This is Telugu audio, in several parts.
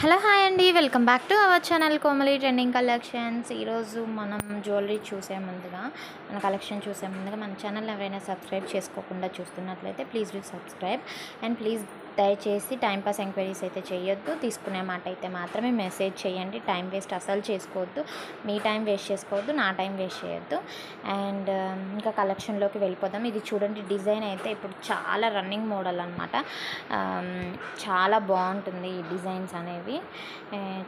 హలో హాయ్ అండి, welcome back to our channel Komali trending collections. ఈరోజు మనం జ్యువెలరీ మన కలెక్షన్ చూసే ముందుగా మన ఛానల్ ఎవరైనా సబ్స్క్రైబ్ చేసుకోకుండా చూస్తున్నట్లయితే please do subscribe and please దయచేసి టైంపాస్ ఎంక్వైరీస్ అయితే చేయొద్దు. తీసుకునే మాట అయితే మాత్రమే మెసేజ్ చేయండి. టైం వేస్ట్ అసలు చేసుకోవద్దు. మీ టైం వేస్ట్ చేసుకోవద్దు, నా టైం వేస్ట్ చేయొద్దు. అండ్ ఇంకా కలెక్షన్లోకి వెళ్ళిపోదాం. ఇది చూడండి, డిజైన్ అయితే ఇప్పుడు చాలా రన్నింగ్ మోడల్ అనమాట. చాలా బాగుంటుంది ఈ డిజైన్స్ అనేవి.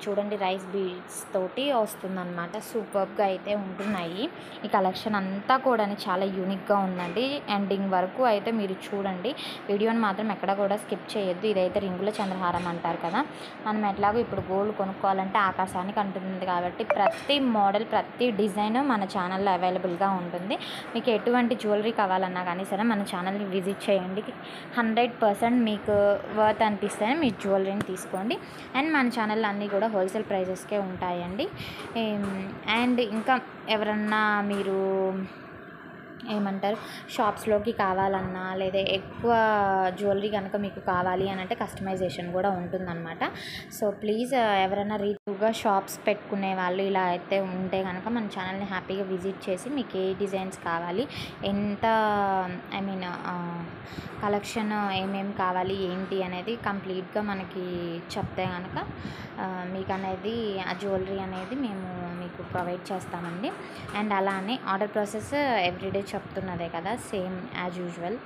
చూడండి, రైస్ బీడ్స్ తోటి వస్తుందన్నమాట. సూపర్గా అయితే ఉంటున్నాయి. ఈ కలెక్షన్ అంతా కూడా చాలా యూనిక్గా ఉందండి. ఎండింగ్ వరకు అయితే మీరు చూడండి. వీడియోని మాత్రం ఎక్కడ కూడా స్కిప్ చేయొద్దు. ఇదైతే రింగుల చంద్రహారం అంటారు కదా, మనం ఎట్లాగో ఇప్పుడు గోల్డ్ కొనుక్కోవాలంటే ఆకాశానికి అంటుంది కాబట్టి ప్రతి మోడల్, ప్రతి డిజైన్ మన ఛానల్లో అవైలబుల్గా ఉంటుంది. మీకు ఎటువంటి జ్యువెలరీ కావాలన్నా కానీ సరే మన ఛానల్ని విజిట్ చేయండి. 100% మీకు వర్త్ అనిపిస్తేనే మీ జ్యువెలరీని తీసుకోండి. అండ్ మన ఛానల్లో అన్నీ కూడా హోల్సేల్ ప్రైజెస్కే ఉంటాయండి. అండ్ ఇంకా ఎవరన్నా మీరు ఏమంటారు షాప్స్లోకి కావాలన్నా లేదా ఎక్కువ జ్యువెలరీ కనుక మీకు కావాలి అని అంటే కస్టమైజేషన్ కూడా ఉంటుందన్నమాట. సో ప్లీజ్ ఎవరైనా రీతిగా షాప్స్ పెట్టుకునే వాళ్ళు ఇలా అయితే ఉంటే కనుక మన ఛానల్ని హ్యాపీగా విజిట్ చేసి మీకు ఏ డిజైన్స్ కావాలి, ఎంత కలెక్షన్ ఏమేమి కావాలి ఏంటి అనేది కంప్లీట్గా మనకి చెప్తే కనుక మీకు అనేది ఆ జ్యువెలరీ అనేది మేము మీకు ప్రొవైడ్ చేస్తామండి. అండ్ అలానే ఆర్డర్ ప్రాసెస్ ఎవ్రీడే చెప్తున్నదే కదా, సేమ్ యాజ్ యూజువల్.